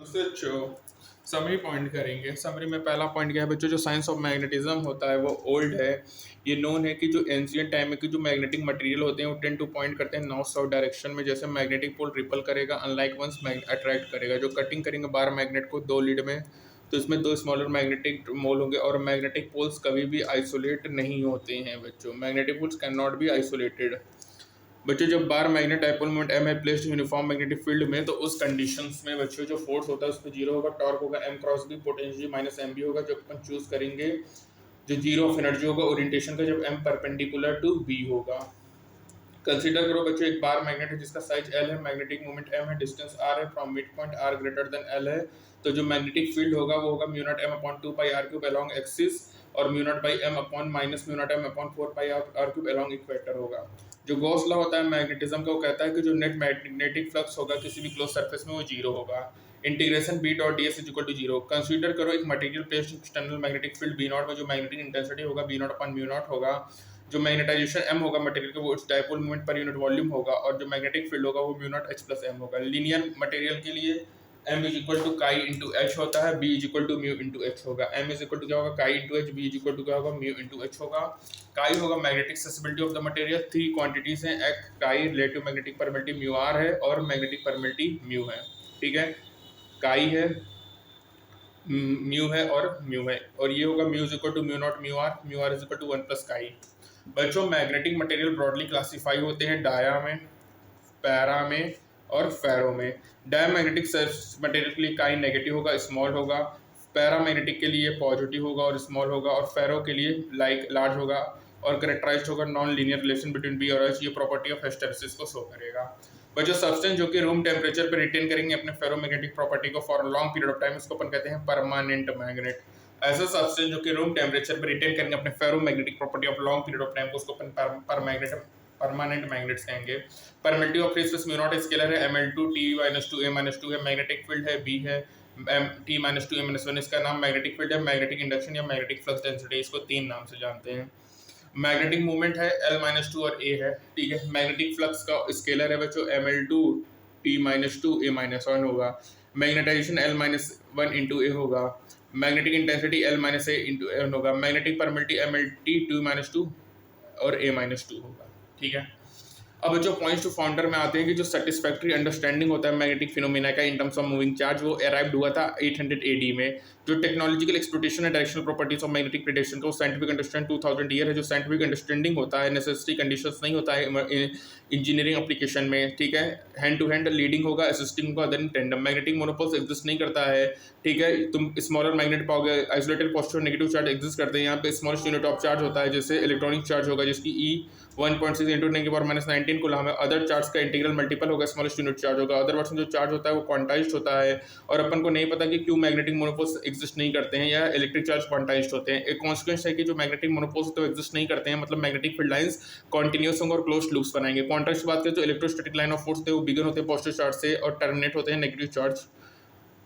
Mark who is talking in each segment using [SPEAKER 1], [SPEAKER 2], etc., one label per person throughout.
[SPEAKER 1] बच्चों summary point करेंगे। Summary में पहला पॉइंट क्या है बच्चों, जो साइंस ऑफ मैग्नेटिज्म होता है वो ओल्ड है। ये नोन है कि जो एंशियंट टाइम में की जो मैग्नेटिक मटेरियल होते हैं वो टेंड टू पॉइंट करते हैं नॉर्थ साउथ डायरेक्शन में। जैसे मैग्नेटिक पोल रिपल करेगा, अनलाइक वंस अट्रैक्ट करेगा। जो कटिंग करेंगे बार मैग्नेट को दो लीड में, तो इसमें दो स्मॉलर मैग्नेटिक मोल होंगे। और मैग्नेटिक पोल्स कभी भी आइसोलेट नहीं होते हैं बच्चों। Magnetic poles cannot be isolated. बच्चों जब बार मैग्नेट डाइपोल मोमेंट m है प्लेस्ड यूनिफॉर्म मैग्नेटिक फील्ड में, तो उस कंडीशंस में बच्चों जो फोर्स होता है उसमें जीरो होगा, टॉर्क होगा m cross b, potential minus M B होगा। जो अपन चूज करेंगे जो जीरो ऑफ एनर्जी होगा ओरिएंटेशन का, जब m परपेंडिकुलर टू b होगा। कंसीडर करो बच्चों एक बार मैग्नेट है जिसका साइज l है, मैग्नेटिक मोमेंट m है, डिस्टेंस r है, from mid point r greater than l है। तो जो मैग्नेटिक फील्ड होगा वो होगा mu naught m upon 2 pi r cube along axis, और mu naught by m upon minus mu naught m upon 4 pi r cube along equator होगा। जो Gauss law होता है मैग्नेटिज्म का, वो कहता है कि जो नेट मैग्नेटिक फ्लक्स होगा किसी भी क्लोज सरफेस में वो जीरो होगा। Integration b dot ds is equal to zero. Consider करो एक material placed external magnetic field b naught में, जो मैग्नेटिक इंटेंसिटी होगा b naught upon mu naught होगा। जो मैग्नेटाइजेशन m होगा मटेरियल का वो dipole moment per unit volume होगा, और जो मैग्नेटिक फील्ड होगा वो mu naught h plus m होगा। लीनियर मटेरियल के लिए m is equal to chi into H होता है, b is equal to mu into H होगा। m इज इक्वल टू क्या होगा, chi into H, b is equal to क्या होगा, म्यू इंटू एच होगा। काई होगा magnetic susceptibility of the material. Three quantities हैं, एक chi relative magnetic permittivity mu R है, और मैग्नेटिक परमिटिविटी म्यू है। ठीक है, काई है, म्यू है और म्यू है, और ये होगा mu is equal to mu naught mu r is equal to 1 plus chi. बच्चों मैग्नेटिक मटेरियल ब्रॉडली क्लासिफाई होते हैं डाया में, पैरा में और फेरो में। डायमैग्नेटिक मटेरियल के लिए काई नेगेटिव होगा, स्मॉल होगा। पैरामैग्नेटिक के लिए पॉजिटिव होगा और स्मॉल होगा, और फेरो के लिए लार्ज होगा, और करेक्टराइज्ड होगा non linear relation between B और एच। ये प्रॉपर्टी ऑफ हिस्टेरेसिस को शो करेगा। बट जो सब्सटेंस जो कि रूम टेम्परेचर पर रिटेन करेंगे अपने फेरोमैग्नेटिक प्रॉपर्टी को for long period of time, उसको अपन कहते हैं परमानेंट मैग्नेट। ऐसा सब्सटेंस जो कि रूम टेम्परेचर पर रिटेन करेंगे अपने ferromagnetic property of long period of time को, उसको अपन परमानेंट मैग्नेट्स कहेंगे। Permittivity of free space mu naught scalar है, ml2 t-2 a-2 है। मैग्नेटिक फील्ड है b है, t-2 a-1। इसका नाम मैग्नेटिक फील्ड है, मैग्नेटिक इंडक्शन या मैग्नेटिक फ्लक्स डेंसिटी, इसको तीन नाम से जानते हैं। मैग्नेटिक मूवमेंट है l-2 और a है। ठीक है, मैग्नेटिक फ्लक्स का स्केलर है बच्चों ml2 t-2 a-1 होगा। मैग्नेटाइजेशन l-1 इंटू a होगा। Magnetic intensity l-a into n होगा। मैग्नेटिक परमिटिविटी mlt2 और a-2 होगा। ठीक है, अब जो पॉइंट्स टू फाउंडर में आते हैं कि जो सेटिस्फैक्टरी अंडरस्टैंडिंग होता है मैग्नेटिक फिनोमेना का in terms of moving charge, वो अराइव्ड हुआ था 800 AD में। जो टेक्नोलॉजिकल एक्सप्लोटेशन है directional properties of magnetic prediction का, वो साइंटिफिक अंडरस्टैंड 2000 ईयर है। जो साइंटिफिक अंडरस्टैंडिंग होता है नेसेसरी कंडीशंस नहीं होता है इंजीनियरिंग एप्लीकेशन में। ठीक है, हैंड टू हैंड लीडिंग होगा, असिस्टिंग होगा, then tandem. Magnetic monopoles exist नहीं करता है। ठीक है, तुम स्मॉलर मैग्नेट पाओगे, isolated positive negative charge exist करते हैं। यहाँ पे स्मॉलेस्ट यूनिट ऑफ चार्ज होता है, जैसे इलेक्ट्रॉनिक चार्ज होगा जिसकी ई 1.6 इंटू 10⁻⁻19 कूलम है। अदर चार्ज का इंटीग्रल मल्टीपल होगा, स्मॉलेस्ट यूनिट चार्ज होगा। अदर वर्सन जो चार्ज होता है वो क्वांटाइज्ड होता है, और अपन को नहीं पता कि क्यों मैग्नेटिक मोनोपोल्स एग्जिस्ट नहीं करते हैं, या इलेक्ट्रिक चार्ज क्वांटाइज्ड होते हैं। एक कॉन्सिक्वेंस है कि जो मैग्नेटिक मोनोपोल्स तो एग्जिस्ट नहीं करते हैं, मतलब मैग्नेटिक फील्ड लाइंस कॉन्टिन्यूस होंगे और क्लोज्ड लूप्स बनाएंगे। क्वांटाइज्ड बात करें तो इलेक्ट्रोस्टैटिक लाइन ऑफ फोर्स थे वो बिगन होते हैं पॉजिटिव चार्ज से और टर्मिनेट होते हैं नेगेटिव चार्ज।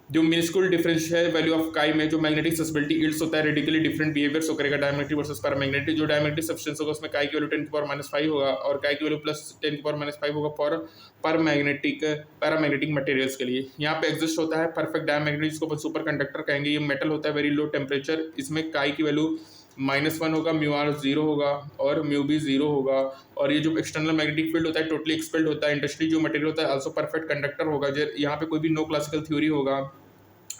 [SPEAKER 1] जो मिनिस्कुल डिफरेंस है वैल्यू ऑफ काई में, जो मैग्नेटिक ससेसिबिलिटी इल्ड्स होता है, रेडिकली डिफरेंट बिहेवियर शो करेगा डायमैग्नेटिक वर्सेस पैरामैग्नेटिक। जो डायमैग्नेटिक सब्सटेंस होगा उसमें काई की वैल्यू 10⁻⁻5 होगा, और काई की वैल्यू प्लस 10⁻⁻5 होगा फॉर पैरामैग्नेटिक मटेरियल्स के लिए। यहाँ पे एग्जिस्ट होता है परफेक्ट डायमैग्नेटिक, जिसको अपन सुपर कंडक्टर कहेंगे। ये मेटल होता है वेरी लो टेम्परेचर, इसमें काई की वैल्यू -1 होगा, म्यू आर 0 होगा, और म्यू बी 0 होगा। और ये जो एक्सटर्नल मैग्नेटिक फील्ड होता है टोटली एक्सपेल्ड होता है। इंडस्ट्री जो मटेरियल होता है आल्सो परफेक्ट कंडक्टर होगा, यहाँ पे कोई भी नो क्लासिकल थ्योरी होगा।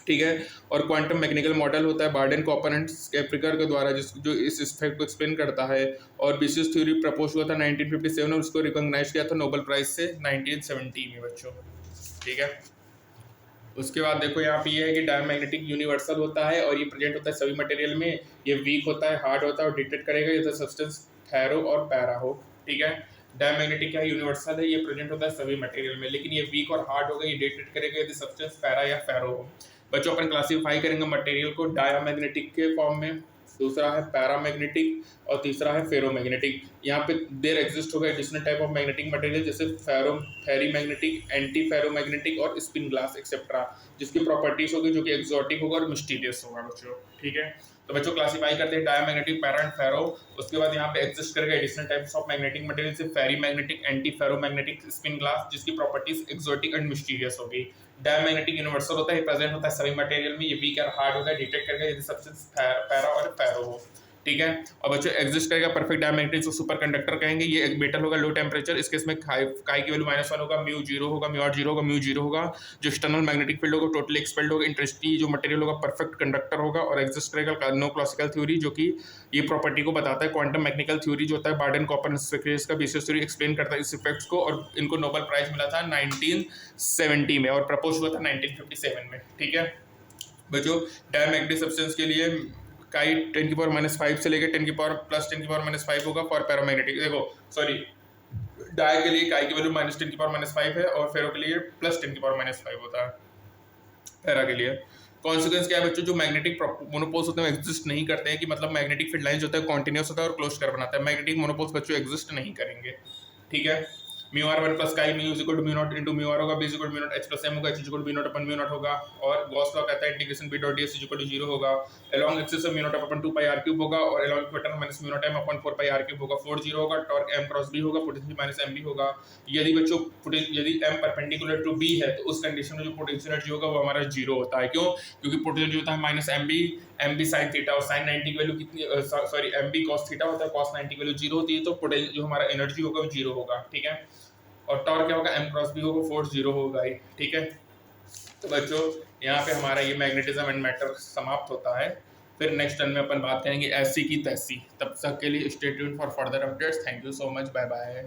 [SPEAKER 1] ठीक है, और क्वांटम मैकेनिकल मॉडल होता है बार्डेन कॉपरेंट्स कैप्रिकर के द्वारा, जो इस इफेक्ट को एक्सप्लेन करता है। और बीसीएस थ्योरी प्रपोज हुआ था 1957 और उसको रिकॉग्नाइज किया था नोबेल प्राइज से 1970 में बच्चों। ठीक है, उसके बाद देखो यहाँ पे ये है कि डायमैग्नेटिक यूनिवर्सल होता है, और ये प्रेजेंट होता है सभी मटेरियल में। ये वीक होता है, हार्ड होता है, और डिटेक्ट करेगा यदि सब्सटेंस फेरो और पैरा हो। ठीक है, डायमैग्नेटिक क्या यूनिवर्सल है, ये प्रेजेंट होता है सभी मटेरियल में, लेकिन ये वीक और हार्ड होगा, ये डिटेक्ट करेगा यदि सब्सटेंस पैरा या फेरो हो। बच्चों अपन क्लासीफाई करेंगे मटेरियल को डायमैग्नेटिक के फॉर्म में, दूसरा है पैरामैग्नेटिक, और तीसरा है फेरोमैग्नेटिक। यहाँ पे देर एग्जिस्ट होगा additional type of magnetic material, जैसे फेरीमैग्नेटिक, एंटी फेरोमैग्नेटिक और स्पिन ग्लास एक्सेट्रा, जिसकी प्रॉपर्टीज होगी जो कि एक्सोटिक होगा और मिस्टीरियस होगा बच्चों। ठीक है, तो बच्चों क्लासीफाई करते हैं डायमैग्नेटिक, पैरा एंड फेरो। उसके बाद यहाँ पे एग्जिस्ट करेगा additional types of magnetic material, जैसे फेरीमैग्नेटिक, एंटी फेरोमैग्नेटिक, स्पिन ग्लास, जिसकी प्रॉपर्टीज एक्सोटिक एंड मिस्टीरियस होगी। डायमैग्नेटिक यूनिवर्सल होता है, प्रेजेंट होता है सभी मटेरियल में, ये वीक और हार्ड होता है, डिटेक्ट करके यदि सब्सटेंस पैरा और फेरो हो, ठीक है। और बच्चों एग्जिस्ट करेगा परफेक्ट डायमैग्नेटिक, जो सुपर कंडक्टर कहेंगे, ये एक मेटल होगा लो टेम्परेचर, इसके इसमें काई की वैल्यू -1 होगा, म्यू 0 होगा, म्यू 0 होगा, म्यू 0 होगा, जो एक्सटर्नल मैग्नेटिक फील्ड होगा टोटली एक्सपेल्ड होगा, इंटरेस्टी जो मटेरियल होगा परफेक्ट कंडक्टर होगा, और एग्जिस्ट करेगा नो क्लासिकल थ्योरी, जो कि ये प्रॉपर्टी को बताता है, क्वांटम मैकेनिकल थ्योरी जो होता है बार्डन कॉपर का बेसिस थ्योरी एक्सप्लेन करता है इस इफेक्ट्स को, और इनको नोबेल प्राइज मिला था 1970 में और प्रपोज हुआ था 1957 में, ठीक है। बच्चों डायमैग्नेटिक सब्सटेंस के लिए काई 10⁻⁵ से लेकर 10⁻+10⁻⁵ होगा फॉर पैरामैग्नेटिक, देखो सॉरी डाई के लिए काई की वैल्यू -10⁻⁵ है और फेरो के लिए +10⁻⁵ होता है पैरा के लिए। कॉन्सिक्वेंस क्या है बच्चों, जो मैग्नेटिक मोनोपोल्स होते हैं एग्जिस्ट नहीं करते हैं, कि मतलब मैग्नेटिक फील्ड लाइंस होता है कॉन्टिन्यूस होता है और क्लोज कर बनाता है, मैग्नेटिक मोनोपोल्स बच्चों एग्जिस्ट नहीं करेंगे, ठीक है। μr1 + काई mu = mu naught * mu r होगा, b = mu naught h + m होगा, h = b not / mu naught होगा, और गॉस लॉ कहता है इंटीग्रेशन b.ds = 0 होगा, along axis of mu naught / 2 π r³ होगा, और along equator -mu naught m / 4 π r³ होगा, 4 0 होगा, टॉर्क m क्रॉस b होगा, पोटेंशियल -mb होगा। यदि बच्चों यदि m परपेंडिकुलर टू b है तो उस कंडीशन में जो पोटेंशियल एनर्जी होगा वो हमारा 0 होता है, क्यों? क्योंकि पोटेंशियल जो होता है -mb sin थीटा, और sin 90 की वैल्यू कितनी, सॉरी mb cos थीटा होता है, cos 90 की वैल्यू 0 होती है, तो पोटेंशियल जो हमारा एनर्जी होगा वो 0 होगा, ठीक है। और टॉर्क क्या होगा, m क्रॉस b होगा, फोर्स 0 होगा ही, ठीक है। तो बच्चों यहाँ पे हमारा ये मैग्नेटिज्म एंड मैटर समाप्त होता है, फिर नेक्स्ट टर्न में अपन बात करेंगे ऐसी की तैसी। तब तक के लिए stay tuned for further updates. Thank you so much, bye bye.